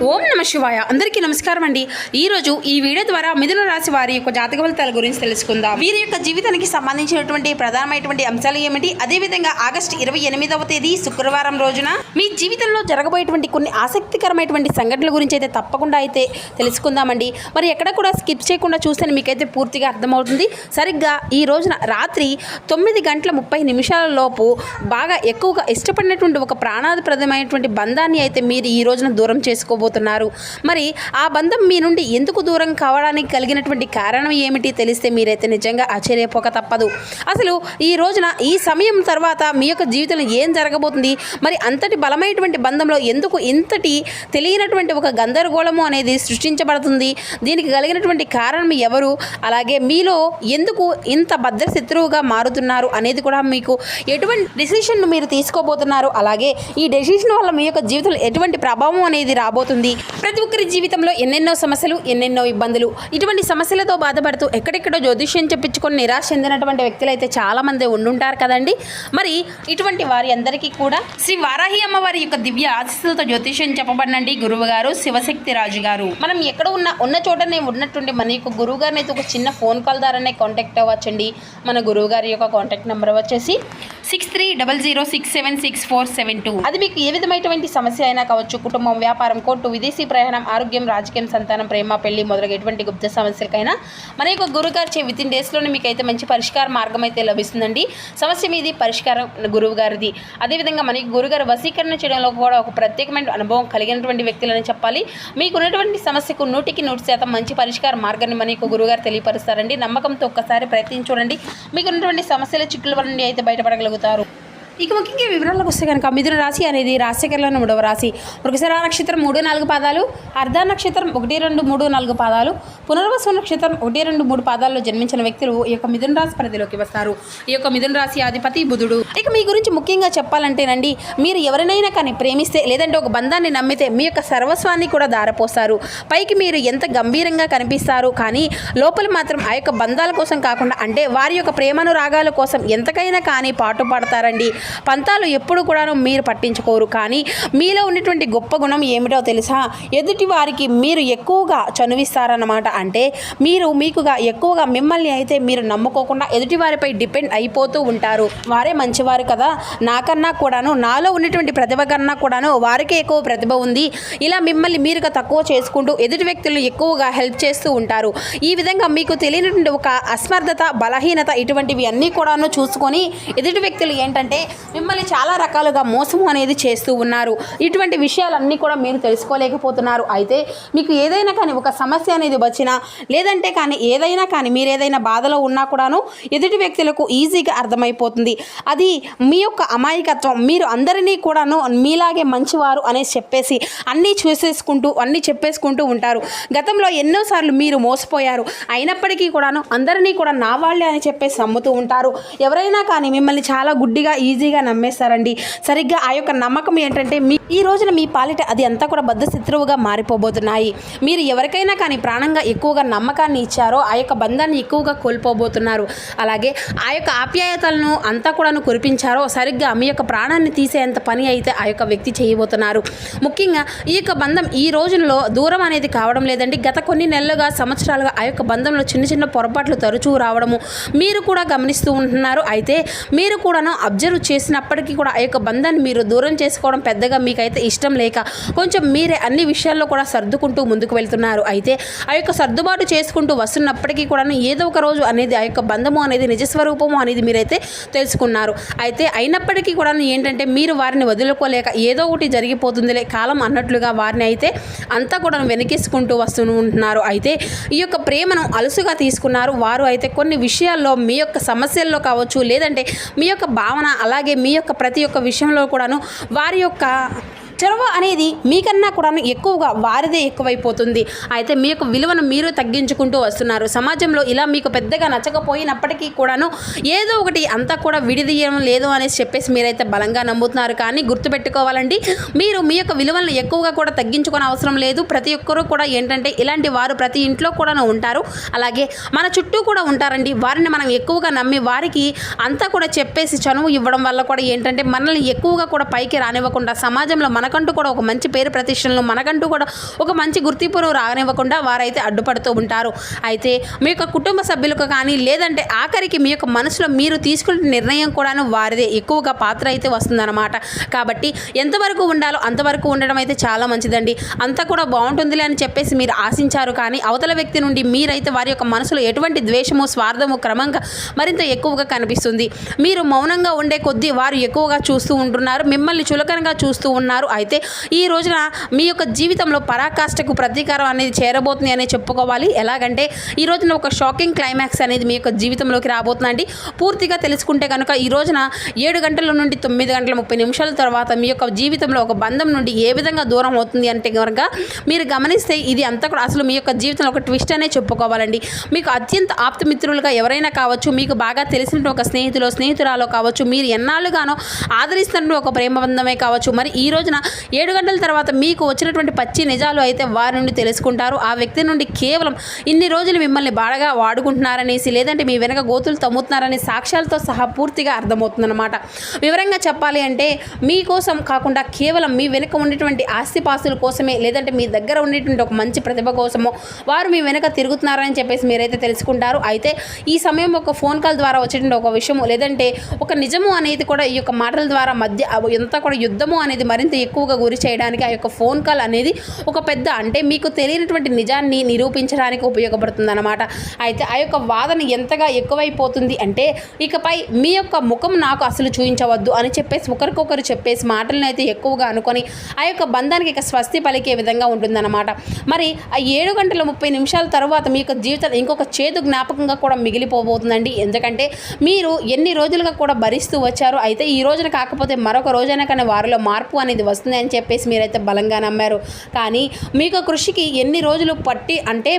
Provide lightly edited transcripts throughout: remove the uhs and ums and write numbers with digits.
ఓం నమ శివాయ. అందరికీ నమస్కారం అండి. ఈరోజు ఈ వీడియో ద్వారా మిథున రాశి వారి యొక్క జాతక ఫలితాల గురించి తెలుసుకుందాం. వీరి యొక్క జీవితానికి సంబంధించినటువంటి ప్రధానమైనటువంటి అంశాలు ఏమిటి, అదేవిధంగా ఆగస్టు 28వ తేదీ శుక్రవారం రోజున మీ జీవితంలో జరగబోయేటువంటి కొన్ని ఆసక్తికరమైనటువంటి సంఘటనల గురించి అయితే తప్పకుండా అయితే తెలుసుకుందామండి. మరి ఎక్కడ కూడా స్కిప్ చేయకుండా చూస్తే మీకైతే పూర్తిగా అర్థమవుతుంది. సరిగ్గా ఈ రోజున రాత్రి 9:30 లోపు బాగా ఎక్కువగా ఇష్టపడినటువంటి ఒక ప్రాణాధిప్రదమైనటువంటి బంధాన్ని అయితే మీరు ఈ రోజున దూరం చేసుకోబోతున్నారు. మరి ఆ బంధం మీ నుండి ఎందుకు దూరం కావడానికి కలిగినటువంటి కారణం ఏమిటి తెలిస్తే మీరైతే నిజంగా ఆశ్చర్యపోక తప్పదు. అసలు ఈ రోజున ఈ సమయం తర్వాత మీ యొక్క జీవితంలో ఏం జరగబోతుంది, మరి అంతటి బలమైనటువంటి బంధంలో ఎందుకు ఇంతటి తెలియనటువంటి ఒక గందరగోళము అనేది సృష్టించబడుతుంది, దీనికి కలిగినటువంటి కారణం ఎవరు, అలాగే మీలో ఎందుకు ఇంత భద్ర శత్రువుగా మారుతున్నారు అనేది కూడా మీకు ఎటువంటి డెసిషన్ మీరు తీసుకోబోతున్నారు, అలాగే ఈ డెసిషన్ వల్ల మీ యొక్క జీవితంలో ఎటువంటి ప్రభావం అనేది రాబోతుంది. ప్రతి ఒక్కరి జీవితంలో ఎన్నెన్నో సమస్యలు, ఎన్నెన్నో ఇబ్బందులు, ఇటువంటి సమస్యలతో బాధపడుతూ ఎక్కడెక్కడో జ్యోతిష్యం చెప్పించుకొని నిరాశ చెందినటువంటి వ్యక్తులు అయితే చాలా మంది ఉండుంటారు కదండి. మరి ఇటువంటి వారి అందరికీ కూడా శ్రీ వారాహి అమ్మవారి యొక్క దివ్య ఆశీస్సులతో జ్యోతిష్యం చెప్పబడినండి గురువు గారు శివశక్తి రాజు గారు. మనం ఎక్కడ ఉన్న చోటనే ఉన్నటువంటి మన యొక్క గురువు గారిని అయితే ఒక చిన్న ఫోన్ కాల్ ద్వారానే కాంటాక్ట్ అవ్వచ్చండి. మన గురువు గారి యొక్క కాంటాక్ట్ నెంబర్ వచ్చేసి 6300676472. అది మీకు ఏ విధమైనటువంటి సమస్య అయినా కావచ్చు, కుటుంబం, వ్యాపారం, కోర్టు, విదేశీ ప్రయాణం, ఆరోగ్యం, రాజకీయం, సంతానం, ప్రేమ, పెళ్లి మొదలగు ఎటువంటి గుప్త సమస్యలకైనా మన యొక్క గురువుగారు వితిన్ డేస్లోనే మీకు అయితే మంచి పరిష్కార మార్గం అయితే లభిస్తుందండి. సమస్య మీది, పరిష్కారం గురువు గారిది. అదేవిధంగా మన గురుగారు వశీకరణ చేయడంలో కూడా ఒక ప్రత్యేకమైన అనుభవం కలిగినటువంటి వ్యక్తులని చెప్పాలి. మీకు ఉన్నటువంటి సమస్యకు 100% మంచి పరిష్కార మార్గాన్ని మన యొక్క గురువుగారు తెలియపరుస్తారండి. నమ్మకంతో ఒక్కసారి ప్రయత్నించి చూడండి, మీకు ఉన్నటువంటి సమస్యల చిక్కుల నుండి అయితే బయటపడగలుగుతారు. ఇక ముఖ్యంగా వివరాలకు వస్తే కనుక మిథున రాశి అనేది రాశిచక్రంలో 3వ రాశి. మృగశిర నక్షత్రం 3-4 పాదాలు, అర్ధ నక్షత్రం 1-2-3-4 పాదాలు, పునర్వసు నక్షత్రం 1-2-3 పాదాల్లో జన్మించిన వ్యక్తులు ఈ యొక్క మిథున రాశి పరిధిలోకి వస్తారు. ఈ యొక్క మిథున రాశి అధిపతి బుధుడు. ఇక మీ గురించి ముఖ్యంగా చెప్పాలంటేనండి, మీరు ఎవరినైనా కానీ ప్రేమిస్తే లేదంటే ఒక బంధాన్ని నమ్మితే మీ యొక్క సర్వస్వాన్ని కూడా దారపోస్తారు. పైకి మీరు ఎంత గంభీరంగా కనిపిస్తారు, కానీ లోపల మాత్రం ఆ యొక్క బంధాల కోసం కాకుండా, అంటే వారి యొక్క ప్రేమను రాగాల కోసం ఎంతకైనా కానీ పాటుపడతారండి. పంతాలు ఎప్పుడు కూడాను మీరు పట్టించుకోరు. కానీ మీలో ఉన్నటువంటి గొప్ప గుణం ఏమిటో తెలుసా, ఎదుటి వారికి మీరు ఎక్కువగా చనువిస్తారన్నమాట. అంటే మీకుగా ఎక్కువగా మిమ్మల్ని అయితే మీరు నమ్ముకోకుండా ఎదుటి వారిపై డిపెండ్ అయిపోతూ ఉంటారు. వారే మంచివారు కదా, నాకన్నా కూడాను, నాలో ఉన్నటువంటి ప్రతిభ కన్నా కూడాను వారికే ఎక్కువ ప్రతిభ ఉంది, ఇలా మిమ్మల్ని మీరుగా తక్కువ చేసుకుంటూ ఎదుటి వ్యక్తులను ఎక్కువగా హెల్ప్ చేస్తూ ఉంటారు. ఈ విధంగా మీకు తెలియనటువంటి ఒక అస్మర్థత, బలహీనత ఇటువంటివి అన్నీ కూడాను చూసుకొని ఎదుటి వ్యక్తులు ఏంటంటే మిమ్మల్ని చాలా రకాలుగా మోసము అనేది చేస్తూ ఉన్నారు. ఇటువంటి విషయాలన్నీ కూడా మీరు తెలుసుకోలేకపోతున్నారు. అయితే మీకు ఏదైనా కానీ ఒక సమస్య అనేది వచ్చినా, లేదంటే కానీ ఏదైనా కానీ మీరు ఏదైనా బాధలో ఉన్నా కూడాను ఎదుటి వ్యక్తులకు ఈజీగా అర్థమైపోతుంది. అది మీ యొక్క అమాయకత్వం. మీరు అందరినీ కూడాను మీలాగే మంచివారు అనేసి చెప్పేసి అన్నీ చెప్పేసుకుంటూ ఉంటారు. గతంలో ఎన్నోసార్లు మీరు మోసపోయారు, అయినప్పటికీ కూడాను అందరినీ కూడా నా వాళ్ళే అని చెప్పేసి నమ్ముతూ ఉంటారు. ఎవరైనా కానీ మిమ్మల్ని చాలా గుడ్డిగా ఈజీగా నమ్మేస్తారండి. సరిగ్గా ఆ యొక్క నమ్మకం ఏంటంటే ఈ రోజున మీ పాలిట అది అంతా కూడా బద్ధ శత్రువుగా మారిపోబోతున్నాయి. మీరు ఎవరికైనా కానీ ప్రాణంగా ఎక్కువగా నమ్మకాన్ని ఇచ్చారో ఆ యొక్క బంధాన్ని ఎక్కువగా కోల్పోబోతున్నారు. అలాగే ఆ యొక్క ఆప్యాయతలను అంతా కూడాను కురిపించారో సరిగ్గా మీ యొక్క ప్రాణాన్ని తీసేంత పని అయితే ఆ యొక్క వ్యక్తి చేయబోతున్నారు. ముఖ్యంగా ఈ యొక్క బంధం ఈ రోజుల్లో దూరం అనేది కావడం లేదండి. గత కొన్ని నెలలుగా, సంవత్సరాలుగా ఆ యొక్క బంధంలో చిన్న చిన్న పొరపాట్లు తరచూ రావడము మీరు కూడా గమనిస్తూ ఉంటున్నారు. అయితే మీరు కూడాను అబ్జర్వ్ చేసినప్పటికీ కూడా ఆ యొక్క బంధాన్ని మీరు దూరం చేసుకోవడం పెద్దగా మీకైతే ఇష్టం లేక కొంచెం మీరే అన్ని విషయాల్లో కూడా సర్దుకుంటూ ముందుకు వెళ్తున్నారు. అయితే ఆ యొక్క సర్దుబాటు చేసుకుంటూ వస్తున్నప్పటికీ కూడా ఏదో ఒక రోజు అనేది ఆ యొక్క బంధము అనేది నిజస్వరూపము అనేది మీరైతే తెలుసుకున్నారు. అయితే అయినప్పటికీ కూడా ఏంటంటే మీరు వారిని వదులుకోలేక ఏదో ఒకటి జరిగిపోతుందిలే కాలం అన్నట్లుగా వారిని అయితే అంతా కూడా వెనకేసుకుంటూ వస్తూ ఉంటున్నారు. అయితే ఈ యొక్క ప్రేమను అలుసుగా తీసుకున్నారు. వారు అయితే కొన్ని విషయాల్లో మీ యొక్క సమస్యల్లో కావచ్చు, లేదంటే మీ యొక్క భావన, అలాగే మీ యొక్క ప్రతి ఒక్క విషయంలో కూడాను వారి యొక్క చొరవ అనేది మీకన్నా కూడా ఎక్కువగా వారిదే ఎక్కువైపోతుంది. అయితే మీ యొక్క విలువను మీరు తగ్గించుకుంటూ వస్తున్నారు. సమాజంలో ఇలా మీకు పెద్దగా నచ్చకపోయినప్పటికీ కూడాను ఏదో ఒకటి అంతా కూడా విడిదీయడం లేదు అనేసి చెప్పేసి మీరైతే బలంగా నమ్ముతున్నారు. కానీ గుర్తుపెట్టుకోవాలండి, మీరు మీ యొక్క విలువలను ఎక్కువగా కూడా తగ్గించుకునే అవసరం లేదు. ప్రతి ఒక్కరూ కూడా ఏంటంటే ఇలాంటి వారు ప్రతి ఇంట్లో కూడా ఉంటారు. అలాగే మన చుట్టూ కూడా ఉంటారండి. వారిని మనం ఎక్కువగా నమ్మి వారికి అంతా కూడా చెప్పేసి చనువు ఇవ్వడం వల్ల కూడా ఏంటంటే మనల్ని ఎక్కువగా కూడా పైకి రానివ్వకుండా సమాజంలో మన మనకంటూ కూడా ఒక మంచి పేరు ప్రతిష్టలను, మనకంటూ కూడా ఒక మంచి గుర్తింపును రానివ్వకుండా వారైతే అడ్డుపడుతూ ఉంటారు. అయితే మీ యొక్క కుటుంబ సభ్యులకు కానీ, లేదంటే ఆఖరికి మీ యొక్క మనసులో మీరు తీసుకునే నిర్ణయం కూడాను వారిదే ఎక్కువగా పాత్ర అయితే వస్తుందన్నమాట. కాబట్టి ఎంతవరకు ఉండాలో అంతవరకు ఉండడం అయితే చాలా మంచిదండి. అంతా కూడా బాగుంటుందిలే అని చెప్పేసి మీరు ఆశించారు, కానీ అవతల వ్యక్తి నుండి మీరైతే వారి యొక్క మనసులో ఎటువంటి ద్వేషము, స్వార్థము క్రమంగా మరింత ఎక్కువగా కనిపిస్తుంది. మీరు మౌనంగా ఉండే కొద్దీ వారు ఎక్కువగా చూస్తూ ఉంటున్నారు, మిమ్మల్ని చులకనగా చూస్తూ ఉన్నారు. అయితే ఈ రోజున మీ యొక్క జీవితంలో పరాకాష్ఠకు ప్రతీకారం అనేది చేరబోతుంది అనే చెప్పుకోవాలి. ఎలాగంటే ఈ రోజున ఒక షాకింగ్ క్లైమాక్స్ అనేది మీ యొక్క జీవితంలోకి రాబోతుందండి. పూర్తిగా తెలుసుకుంటే కనుక ఈ రోజున 7 గంటల నుండి 9 గంటల 30 నిమిషాల తర్వాత మీ యొక్క జీవితంలో ఒక బంధం నుండి ఏ విధంగా దూరం అవుతుంది అంటే కనుక మీరు గమనిస్తే ఇది అంతా కూడా అసలు మీ యొక్క జీవితంలో ఒక ట్విస్ట్ అనే చెప్పుకోవాలండి. మీకు అత్యంత ఆప్తమిత్రులుగా ఎవరైనా కావచ్చు, మీకు బాగా తెలిసిన ఒక స్నేహితురాలో కావచ్చు, మీరు ఎన్నాళ్ళుగానో ఆదరిస్తున్న ఒక ప్రేమ బంధమే కావచ్చు, మరి ఈ రోజున 7 గంటల తర్వాత మీకు వచ్చినటువంటి పచ్చి నిజాలు అయితే వారి నుండి తెలుసుకుంటారు. ఆ వ్యక్తి నుండి కేవలం ఇన్ని రోజులు మిమ్మల్ని బాగా వాడుకుంటున్నారనేసి, లేదంటే మీ వెనక గోతులు తమ్ముతున్నారనే సాక్ష్యాలతో సహా పూర్తిగా అర్థమవుతుందన్నమాట. వివరంగా చెప్పాలి అంటే మీకోసం కాకుండా కేవలం మీ వెనుక ఉండేటువంటి ఆస్తిపాస్తుల కోసమే, లేదంటే మీ దగ్గర ఉండేటువంటి ఒక మంచి ప్రతిభ కోసమో వారు మీ వెనక తిరుగుతున్నారని చెప్పేసి మీరైతే తెలుసుకుంటారు. అయితే ఈ సమయం ఒక ఫోన్ కాల్ ద్వారా వచ్చేటువంటి ఒక విషయము, లేదంటే ఒక నిజము అనేది కూడా ఈ యొక్క మాటల ద్వారా మధ్య ఎంత కూడా యుద్ధము అనేది మరింత ఎక్కువగా గురి చేయడానికి ఆ యొక్క ఫోన్ కాల్ అనేది ఒక పెద్ద, అంటే మీకు తెలియనటువంటి నిజాన్ని నిరూపించడానికి ఉపయోగపడుతుంది అన్నమాట. అయితే ఆ యొక్క వాదన ఎంతగా ఎక్కువైపోతుంది అంటే ఇకపై మీ యొక్క ముఖం నాకు అసలు చూపించవద్దు అని చెప్పేసి ఒకరికొకరు చెప్పేసి మాటలను అయితే ఎక్కువగా అనుకొని ఆ యొక్క బంధానికి ఇక స్వస్తి పలికే విధంగా ఉంటుందన్నమాట. మరి ఆ 7 గంటల 30 నిమిషాల తర్వాత మీ యొక్క జీవితం ఇంకొక చేదు జ్ఞాపకంగా కూడా మిగిలిపోబోతుందండి. ఎందుకంటే మీరు ఎన్ని రోజులుగా కూడా భరిస్తూ వచ్చారు. అయితే ఈ రోజున కాకపోతే మరొక రోజైనా కానీ వారిలో మార్పు అనేది వస్తుంది అని చెప్పేసి మీరైతే బలంగా నమ్మారు. కానీ మీకు కృషికి ఎన్ని రోజులు పట్టి, అంటే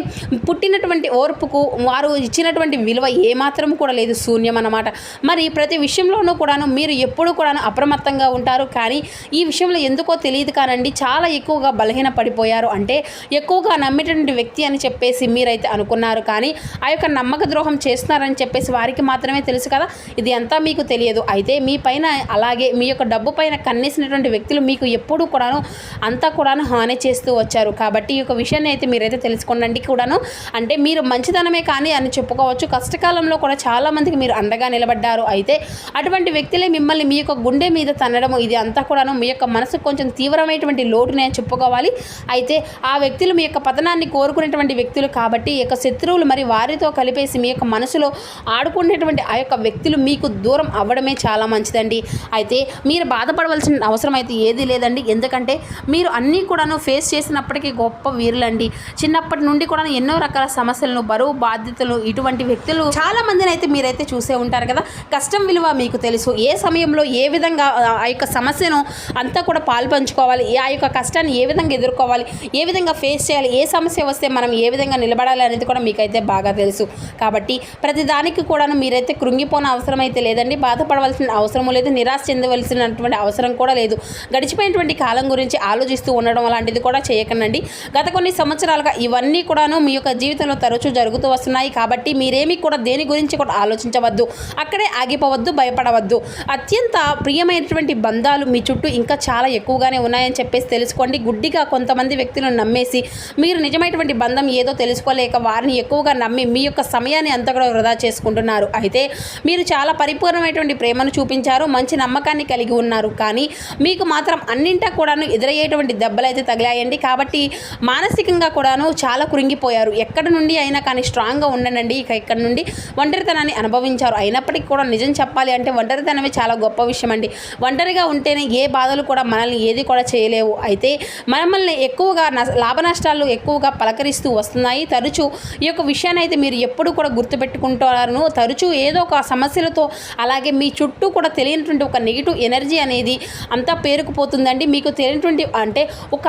పుట్టినటువంటి ఓర్పుకు వారు ఇచ్చినటువంటి విలువ ఏమాత్రం కూడా లేదు, శూన్యం అన్నమాట. మరి ప్రతి విషయంలోనూ కూడాను మీరు ఎప్పుడూ కూడాను అప్రమత్తంగా ఉంటారు. కానీ ఈ విషయంలో ఎందుకో తెలియదు కానండి చాలా ఎక్కువగా బలహీన పడిపోయారు. అంటే ఎక్కువగా నమ్మేటువంటి వ్యక్తి అని చెప్పేసి మీరైతే అనుకున్నారు, కానీ ఆ యొక్క నమ్మక ద్రోహం చేస్తున్నారని చెప్పేసి వారికి మాత్రమే తెలుసు కదా, ఇది అంతా మీకు తెలియదు. అయితే మీ పైన అలాగే మీ యొక్క డబ్బు పైన కన్నేసినటువంటి వ్యక్తులు మీకు ఎప్పుడూ కూడాను అంతా కూడాను హాని చేస్తూ వచ్చారు. కాబట్టి ఈ యొక్క విషయాన్ని అయితే మీరైతే తెలుసుకోండి కూడాను. అంటే మీరు మంచితనమే కానీ అని చెప్పుకోవచ్చు. కష్టకాలంలో కూడా చాలామందికి మీరు అండగా నిలబడ్డారు. అయితే అటువంటి వ్యక్తులే మిమ్మల్ని మీ యొక్క గుండె మీద తన్నడము, ఇది అంతా కూడాను మీ యొక్క మనసుకు కొంచెం తీవ్రమైనటువంటి లోటునే చెప్పుకోవాలి. అయితే ఆ వ్యక్తులు మీ యొక్క పతనాన్ని కోరుకునేటువంటి వ్యక్తులు కాబట్టి ఈ యొక్క శత్రువులు మరి వారితో కలిపేసి మీ యొక్క మనసులో ఆడుకునేటువంటి ఆ యొక్క వ్యక్తులు మీకు దూరం అవ్వడమే చాలా మంచిదండి. అయితే మీరు బాధపడవలసిన అవసరం అయితే ఏదీ లేదండి. ఎందుకంటే మీరు అన్నీ కూడాను ఫేస్ చేసినప్పటికీ గొప్ప వీరులండి. చిన్నప్పటి నుండి కూడా ఎన్నో రకాల సమస్యలను, బరువు బాధ్యతలు, ఇటువంటి వ్యక్తులు చాలా మందిని అయితే మీరైతే చూసే ఉంటారు కదా. కష్టం విలువ మీకు తెలుసు. ఏ సమయంలో ఏ విధంగా ఆ యొక్క సమస్యను అంతా కూడా పాల్పంచుకోవాలి, ఆ యొక్క కష్టాన్ని ఏ విధంగా ఎదుర్కోవాలి, ఏ విధంగా ఫేస్ చేయాలి, ఏ సమస్య వస్తే మనం ఏ విధంగా నిలబడాలి అనేది కూడా మీకైతే బాగా తెలుసు. కాబట్టి ప్రతిదానికి కూడాను మీరైతే కృంగిపోన అవసరం అయితే లేదండి. బాధపడవలసిన అవసరం లేదు, నిరాశ చెందవలసినటువంటి అవసరం కూడా లేదు. గడిచిపోయినటువంటి కాలం గురించి ఆలోచిస్తూ ఉండడం అలాంటిది కూడా చేయకండి. గత కొన్ని సంవత్సరాలుగా ఇవన్నీ కూడాను మీ యొక్క జీవితంలో తరచూ జరుగుతూ వస్తున్నాయి. కాబట్టి మీరేమీ కూడా దేని గురించి కూడా ఆలోచించవద్దు, అక్కడే ఆగిపోవద్దు, భయపడవద్దు. అత్యంత ప్రియమైనటువంటి బంధాలు మీ చుట్టూ ఇంకా చాలా ఎక్కువగానే ఉన్నాయని చెప్పేసి తెలుసుకోండి. గుడ్డిగా కొంతమంది వ్యక్తులను నమ్మేసి మీరు నిజమైనటువంటి బంధం ఏదో తెలుసుకోలేక వారిని ఎక్కువగా నమ్మి మీ యొక్క సమయాన్ని అంతా కూడా వృధా చేసుకుంటున్నారు. అయితే మీరు చాలా పరిపూర్ణమైనటువంటి ప్రేమను చూపించారు, మంచి నమ్మకాన్ని కలిగి ఉన్నారు. కానీ మీకు మాత్రం అన్నింటా కూడాను ఎదురయ్యేటువంటి దెబ్బలైతే తగిలాయండి. కాబట్టి మానసికంగా కూడాను చాలా కృంగిపోయారు. ఎక్కడ నుండి అయినా కానీ స్ట్రాంగ్గా ఉండండి. ఇక ఇక్కడ నుండి ఒంటరితనాన్ని అనుభవించారు. అయినప్పటికీ కూడా నిజం చెప్పాలి అంటే ఒంటరితనమే చాలా గొప్ప విషయం అండి. ఒంటరిగా ఉంటేనే ఏ బాధలు కూడా మనల్ని ఏది కూడా చేయలేవు. అయితే మనల్ని ఎక్కువగా లాభ నష్టాలు ఎక్కువగా పలకరిస్తూ వస్తున్నాయి. తరచూ ఈ యొక్క విషయాన్ని అయితే మీరు ఎప్పుడు కూడా గుర్తుపెట్టుకుంటారు. తరచూ ఏదో ఒక సమస్యలతో అలాగే మీ చుట్టూ కూడా తెలియనటువంటి ఒక నెగిటివ్ ఎనర్జీ అనేది అంతా పేరుకుపోతుందండి. మీకు తెలియనటువంటి అంటే ఒక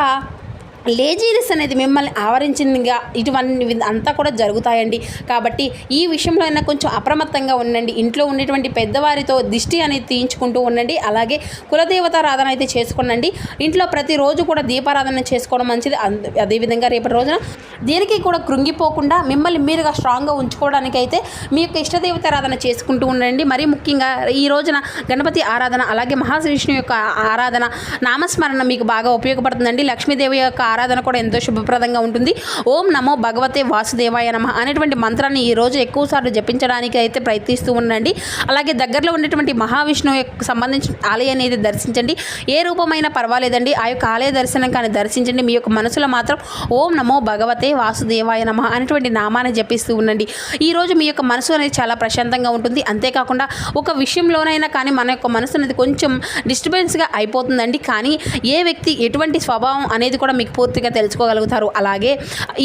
లేజీనెస్ అనేది మిమ్మల్ని ఆవరించిందిగా ఇటువంటి అంతా కూడా జరుగుతాయండి. కాబట్టి ఈ విషయంలో అయినా కొంచెం అప్రమత్తంగా ఉండండి. ఇంట్లో ఉండేటువంటి పెద్దవారితో దిష్టి అనేది తీయించుకుంటూ ఉండండి. అలాగే కులదేవతారాధన అయితే చేసుకోండి. ఇంట్లో ప్రతిరోజు కూడా దీపారాధన చేసుకోవడం మంచిది. అదేవిధంగా రేపటి రోజున దేనికి కూడా కృంగిపోకుండా మిమ్మల్ని మీరుగా స్ట్రాంగ్గా ఉంచుకోవడానికి అయితే మీ యొక్క ఇష్టదేవతారాధన చేసుకుంటూ ఉండండి. మరీ ముఖ్యంగా ఈ రోజున గణపతి ఆరాధన, అలాగే మహావిష్ణువు యొక్క ఆరాధన, నామస్మరణ మీకు బాగా ఉపయోగపడుతుందండి. లక్ష్మీదేవి యొక్క ఆరాధన కూడా ఎంతో శుభప్రదంగా ఉంటుంది. ఓం నమో భగవతే వాసుదేవాయ నమః అనేటువంటి మంత్రాన్ని ఈ రోజు ఎక్కువసార్లు జపించడానికి అయితే ప్రయత్నిస్తూ ఉండండి. అలాగే దగ్గరలో ఉన్నటువంటి మహావిష్ణువు సంబంధించిన ఆలయాన్ని అయితే దర్శించండి. ఏ రూపమైనా పర్వాలేదండి, ఆ యొక్క ఆలయ దర్శనం కానీ దర్శించండి. మీ యొక్క మనసులో మాత్రం ఓం నమో భగవతే వాసుదేవాయ నమః అనేటువంటి నామాన్ని జపిస్తూ ఉండండి. ఈరోజు మీ యొక్క మనసు అనేది చాలా ప్రశాంతంగా ఉంటుంది. అంతేకాకుండా ఒక విషయంలోనైనా కానీ మన యొక్క మనసు అనేది కొంచెం డిస్టర్బెన్స్గా అయిపోతుందండి. కానీ ఏ వ్యక్తి ఎటువంటి స్వభావం అనేది కూడా మీకు పూర్తిగా తెలుసుకోగలుగుతారు. అలాగే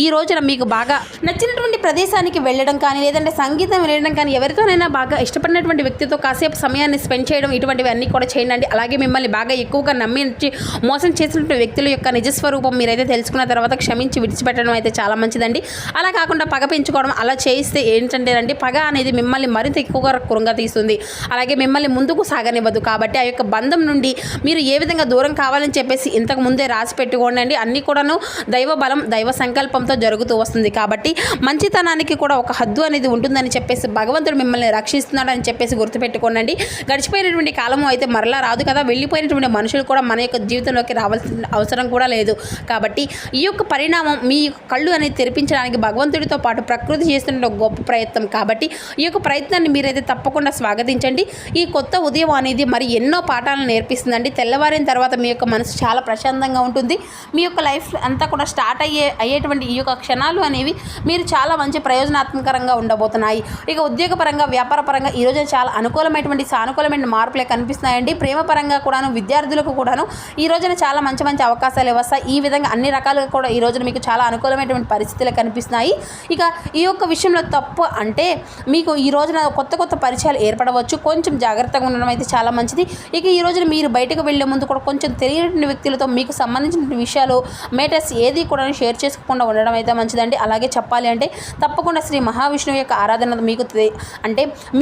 ఈ రోజున మీకు బాగా నచ్చినటువంటి ప్రదేశానికి వెళ్ళడం కానీ, లేదంటే సంగీతం వినడం కానీ, ఎవరితోనైనా బాగా ఇష్టపడినటువంటి వ్యక్తితో కాసేపు సమయాన్ని స్పెండ్ చేయడం, ఇటువంటివి అన్నీ కూడా చేయండి. అలాగే మిమ్మల్ని బాగా ఎక్కువగా నమ్మించి మోసం చేసినటువంటి వ్యక్తుల యొక్క నిజస్వరూపం మీరైతే తెలుసుకున్న తర్వాత క్షమించి విడిచిపెట్టడం అయితే చాలా మంచిదండి. అలా కాకుండా పగ పెంచుకోవడం అలా చేస్తే ఏంటంటేనండి, పగ అనేది మిమ్మల్ని మరింత ఎక్కువగా కృంగతీస్తుంది. అలాగే మిమ్మల్ని ముందుకు సాగనివ్వదు. కాబట్టి ఆ యొక్క బంధం నుండి మీరు ఏ విధంగా దూరం కావాలని చెప్పేసి ఇంతకు ముందే రాసి పెట్టుకోండి. అన్నీ కూడాను దైవ బలం, దైవ సంకల్పంతో జరుగుతూ వస్తుంది. కాబట్టి మంచితనానికి కూడా ఒక హద్దు అనేది ఉంటుందని చెప్పేసి భగవంతుడు మిమ్మల్ని రక్షిస్తున్నాడని చెప్పేసి గుర్తుపెట్టుకోండి. గడిచిపోయినటువంటి కాలము అయితే మరలా రాదు కదా. వెళ్ళిపోయినటువంటి మనుషులు కూడా మన యొక్క జీవితంలోకి రావాల్సిన అవసరం కూడా లేదు. కాబట్టి ఈ యొక్క పరిణామం మీ కళ్ళు అనేది తెరిపించడానికి భగవంతుడితో పాటు ప్రకృతి చేస్తున్న గొప్ప ప్రయత్నం. కాబట్టి ఈ యొక్క ప్రయత్నాన్ని మీరైతే తప్పకుండా స్వాగతించండి. ఈ కొత్త ఉదయం అనేది మరి ఎన్నో పాఠాలను నేర్పిస్తుందండి. తెల్లవారిన తర్వాత మీ యొక్క మనసు చాలా ప్రశాంతంగా ఉంటుంది. మీ యొక్క లైఫ్ అంతా కూడా స్టార్ట్ అయ్యేటువంటి ఈ యొక్క క్షణాలు అనేవి మీరు చాలా మంచి ప్రయోజనాత్మకరంగా ఉండబోతున్నాయి. ఇక ఉద్యోగపరంగా, వ్యాపారపరంగా ఈరోజు చాలా అనుకూలమైనటువంటి సానుకూలమైన మార్పులే కనిపిస్తున్నాయండి. ప్రేమపరంగా కూడాను, విద్యార్థులకు కూడాను ఈ రోజున చాలా మంచి మంచి అవకాశాలు వస్తాయి. ఈ విధంగా అన్ని రకాలుగా కూడా ఈ రోజున మీకు చాలా అనుకూలమైనటువంటి పరిస్థితులు కనిపిస్తున్నాయి. ఇక ఈ యొక్క విషయంలో తప్పు అంటే మీకు ఈ రోజున కొత్త కొత్త పరిచయాలు ఏర్పడవచ్చు. కొంచెం జాగ్రత్తగా ఉండడం అయితే చాలా మంచిది. ఇక ఈ రోజున మీరు బయటకు వెళ్ళే ముందు కూడా కొంచెం తెలియని వ్యక్తులతో మీకు సంబంధించిన విషయాలు, మేటర్స్ ఏది కూడా షేర్ చేసుకోకుండా ఉండడం అయితే మంచిదండి. అలాగే చెప్పాలి అంటే తప్పకుండా శ్రీ మహావిష్ణువు యొక్క ఆరాధన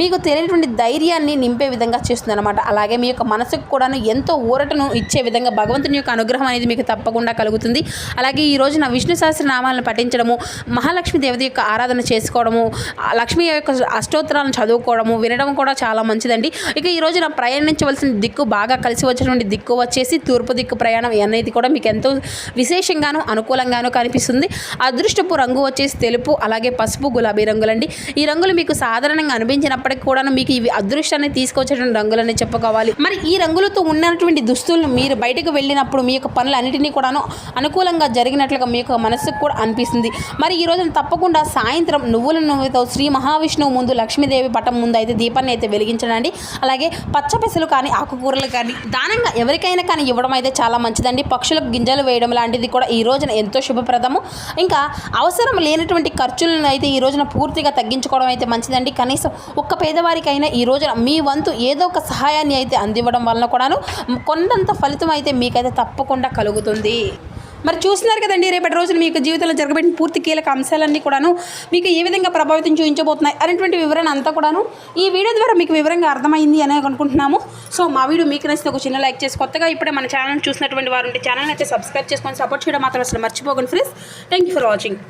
మీకు తెలియనటువంటి ధైర్యాన్ని నింపే విధంగా చేస్తుంది అనమాట. అలాగే మీ యొక్క మనసుకు కూడా ఎంతో ఊరటను ఇచ్చే విధంగా భగవంతుని యొక్క అనుగ్రహం అనేది మీకు తప్పకుండా కలుగుతుంది. అలాగే ఈ రోజున విష్ణు సహస్రనామాలను పఠించడము, మహాలక్ష్మి దేవత యొక్క ఆరాధన చేసుకోవడము, లక్ష్మి యొక్క అష్టోత్తరాలను చదువుకోవడము, వినడం కూడా చాలా మంచిదండి. ఇక ఈ రోజున ప్రయాణించవలసిన దిక్కు, బాగా కలిసి వచ్చినటువంటి దిక్కు వచ్చేసి తూర్పు దిక్కు ప్రయాణం అనేది కూడా మీకు ఎంతో విశేషంగాను అనుకూలంగాను కనిపిస్తుంది. అదృష్టపు రంగు వచ్చేసి తెలుపు, అలాగే పసుపు, గులాబీ రంగులండి. ఈ రంగులు మీకు సాధారణంగా అనిపించినప్పటికీ కూడా మీకు ఇవి అదృష్టాన్ని తీసుకొచ్చేటువంటి రంగులని చెప్పుకోవాలి. మరి ఈ రంగులతో ఉన్నటువంటి దుస్తులను మీరు బయటకు వెళ్ళినప్పుడు మీ యొక్క పనులన్నిటినీ కూడాను అనుకూలంగా జరిగినట్లుగా మీ యొక్క మనసుకు కూడా అనిపిస్తుంది. మరి ఈ రోజున తప్పకుండా సాయంత్రం నువ్వుల నూనెతో శ్రీ మహావిష్ణువు ముందు, లక్ష్మీదేవి పటం ముందు అయితే దీపాన్ని అయితే వెలిగించడండి. అలాగే పచ్చ పెసలు కానీ, ఆకుకూరలు కానీ దానంగా ఎవరికైనా కానీ ఇవ్వడం అయితే చాలా మంచిదండి. పక్షులకు గింజలు వేయడం లాంటిది కూడా ఈ రోజున ఎంతో శుభప్రదము. ఇంకా అవసరం లేనటువంటి ఖర్చులను అయితే ఈ రోజున పూర్తిగా తగ్గించుకోవడం అయితే మంచిదండి. కనీసం ఒక్క పేదవారికైనా ఈ రోజున మీ వంతు ఏదో ఒక సహాయాన్ని అయితే అందివ్వడం వలన కూడాను కొండంత ఫలితం అయితే మీకైతే తప్పకుండా కలుగుతుంది. మరి చూస్తున్నారు కదండి, రేపటి రోజున మీకు జీవితంలో జరగబెట్టిన పూర్తి కీలక అంశాలన్నీ కూడాను మీకు ఏ విధంగా ప్రభావితం చూపించబోతున్నాయి అనేటువంటి వివరణ అంతా కూడాను ఈ వీడియో ద్వారా మీకు వివరంగా అర్థమైంది అని అనుకుంటున్నాము. సో మా వీడియో మీకు నచ్చితే ఒక చిన్న లైక్ చేసి, కొత్తగా ఇప్పుడే మన ఛానల్ చూసినటువంటి వారు ఉంటే ఛానల్ అయితే సబ్స్క్రైబ్ చేసుకొని సపోర్ట్ చేయడం మాత్రం అసలు మర్చిపోకండి friends. Thank you for watching.